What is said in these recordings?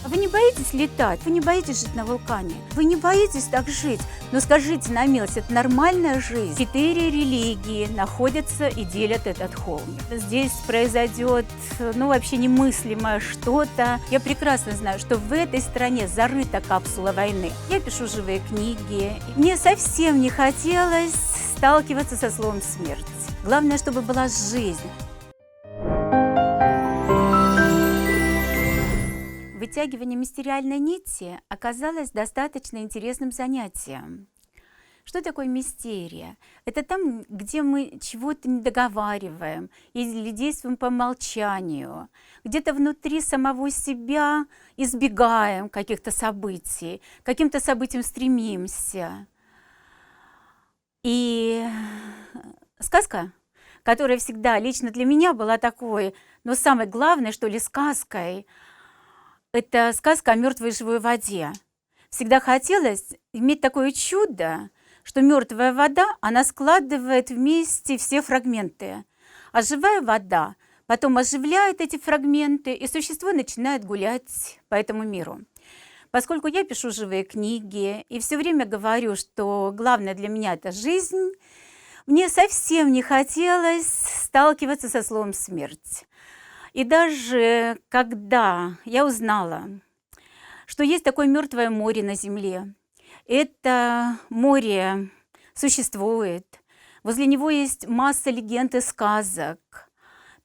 Вы не боитесь летать? Вы не боитесь жить на вулкане? Вы не боитесь так жить? Но скажите на милость, это нормальная жизнь? 4 религии находятся и делят этот холм. Здесь произойдет, вообще немыслимое что-то. Я прекрасно знаю, что в этой стране зарыта капсула войны. Я пишу живые книги. Мне совсем не хотелось сталкиваться со словом «смерть». Главное, чтобы была жизнь. Вытягивание мистериальной нити оказалось достаточно интересным занятием. Что такое мистерия? Это там, где мы чего-то не договариваем или действуем по умолчанию, где-то внутри самого себя избегаем каких-то событий, к каким-то событиям стремимся. И сказка, которая всегда лично для меня была такой, самой главной, что ли, сказкой, это сказка о мертвой и живой воде. Всегда хотелось иметь такое чудо, что мертвая вода, она складывает вместе все фрагменты, а живая вода потом оживляет эти фрагменты, и существо начинает гулять по этому миру. Поскольку я пишу живые книги и все время говорю, что главное для меня – это жизнь, мне совсем не хотелось сталкиваться со словом «смерть». И даже когда я узнала, что есть такое мертвое море на Земле, это море существует, возле него есть масса легенд и сказок,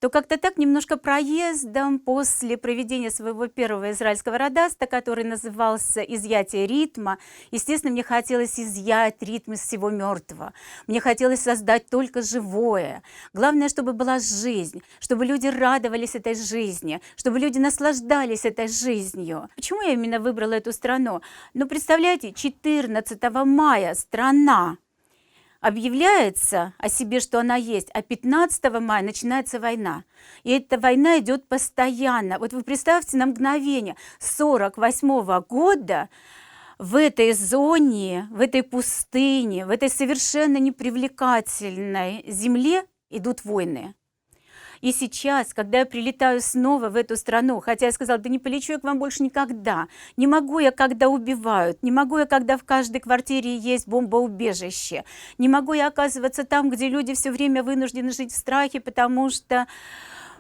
то как-то так немножко проездом после проведения своего первого израильского радаста, который назывался «Изъятие ритма», естественно, мне хотелось изъять ритм из всего мертвого. Мне хотелось создать только живое. Главное, чтобы была жизнь, чтобы люди радовались этой жизни, чтобы люди наслаждались этой жизнью. Почему я именно выбрала эту страну? Представляете, 14 мая страна объявляется о себе, что она есть, а 15 мая начинается война. И эта война идет постоянно. Вот вы представьте на мгновение, 1948 года в этой зоне, в этой пустыне, в этой совершенно непривлекательной земле идут войны. И сейчас, когда я прилетаю снова в эту страну, хотя я сказала, да не полечу я к вам больше никогда, не могу я, когда убивают, не могу я, когда в каждой квартире есть бомбоубежище, не могу я оказываться там, где люди все время вынуждены жить в страхе, потому что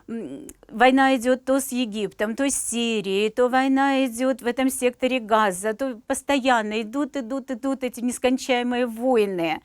война идет то с Египтом, то с Сирией, то война идет в этом секторе Газа, то постоянно идут эти нескончаемые войны.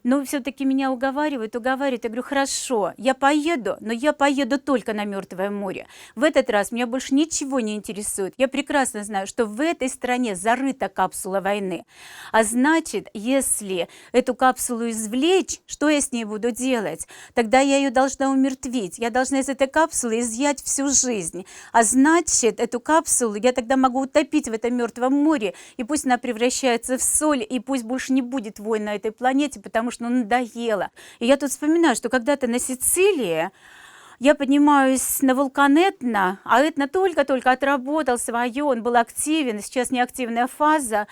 Но все-таки меня уговаривают. Я говорю, хорошо, я поеду, но я поеду только на Мертвое море. В этот раз меня больше ничего не интересует. Я прекрасно знаю, что в этой стране зарыта капсула войны. А значит, если эту капсулу извлечь, что я с ней буду делать? Тогда я ее должна умертвить. Я должна из этой капсулы изъять всю жизнь. А значит, эту капсулу я тогда могу утопить в этом Мертвом море, и пусть она превращается в соль, и пусть больше не будет войн на этой планете, потому что надоело. И я тут вспоминаю, что когда-то на Сицилии я поднимаюсь на вулкан Этна, а Этна только-только отработал свое, он был активен, сейчас неактивная фаза.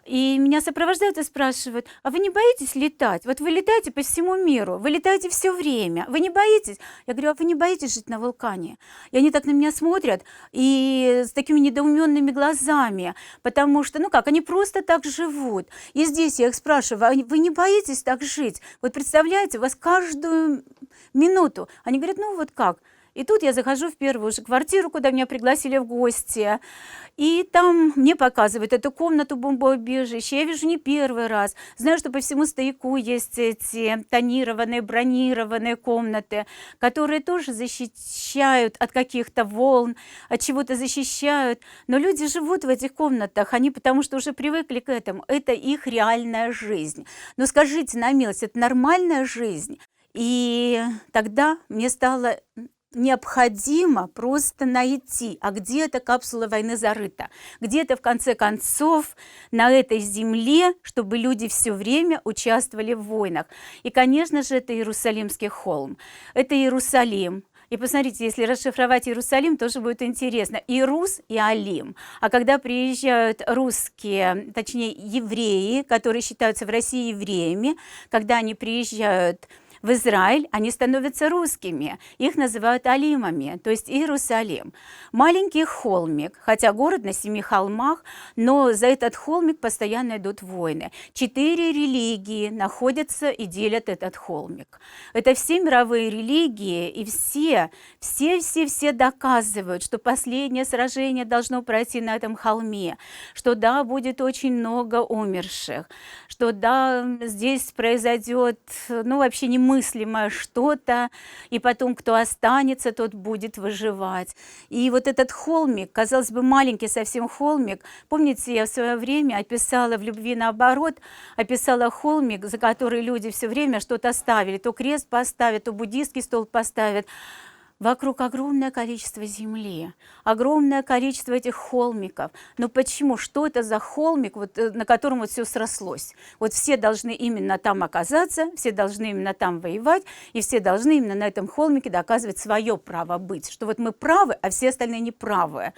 И меня сопровождают и спрашивают, а вы не боитесь летать? Вот вы летаете по всему миру, вы летаете все время, вы не боитесь? Я говорю, а вы не боитесь жить на вулкане? И они так на меня смотрят и с такими недоуменными глазами, потому что, они просто так живут. И здесь я их спрашиваю, а вы не боитесь так жить? Вот представляете, у вас каждую минуту. Они говорят, вот как? И тут я захожу в первую же квартиру, куда меня пригласили в гости, и там мне показывают эту комнату бомбоубежища. Я вижу не первый раз. Знаю, что по всему стояку есть эти тонированные, бронированные комнаты, которые тоже защищают от каких-то волн, от чего-то защищают. Но люди живут в этих комнатах, они потому что уже привыкли к этому. Это их реальная жизнь. Но скажите на милость, это нормальная жизнь? И тогда мне стало необходимо просто найти, а где эта капсула войны зарыта, где-то в конце концов на этой земле, чтобы люди все время участвовали в войнах. И, конечно же, это Иерусалимский холм, это Иерусалим. И посмотрите, если расшифровать Иерусалим, тоже будет интересно. И Рус, и Алим. А когда приезжают русские, точнее евреи, которые считаются в России евреями, когда они приезжают В Израиль они становятся русскими, их называют Алимами, то есть Иерусалим. Маленький холмик, хотя город на 7 холмах, но за этот холмик постоянно идут войны. 4 религии находятся и делят этот холмик. Это все мировые религии, и все доказывают, что последнее сражение должно пройти на этом холме, что да, будет очень много умерших, что да, здесь произойдет, ну, вообще немыслимое что-то, и потом, кто останется, тот будет выживать. И вот этот холмик, казалось бы, маленький совсем холмик, помните, я в свое время описала в «Любви наоборот», описала холмик, за который люди все время что-то ставили, то крест поставят, то буддийский стол поставят. Вокруг огромное количество земли, огромное количество этих холмиков. Но почему? Что это за холмик, вот, на котором вот все срослось? Вот все должны именно там оказаться, все должны именно там воевать, и все должны именно на этом холмике доказывать свое право быть. Что вот мы правы, а все остальные неправы.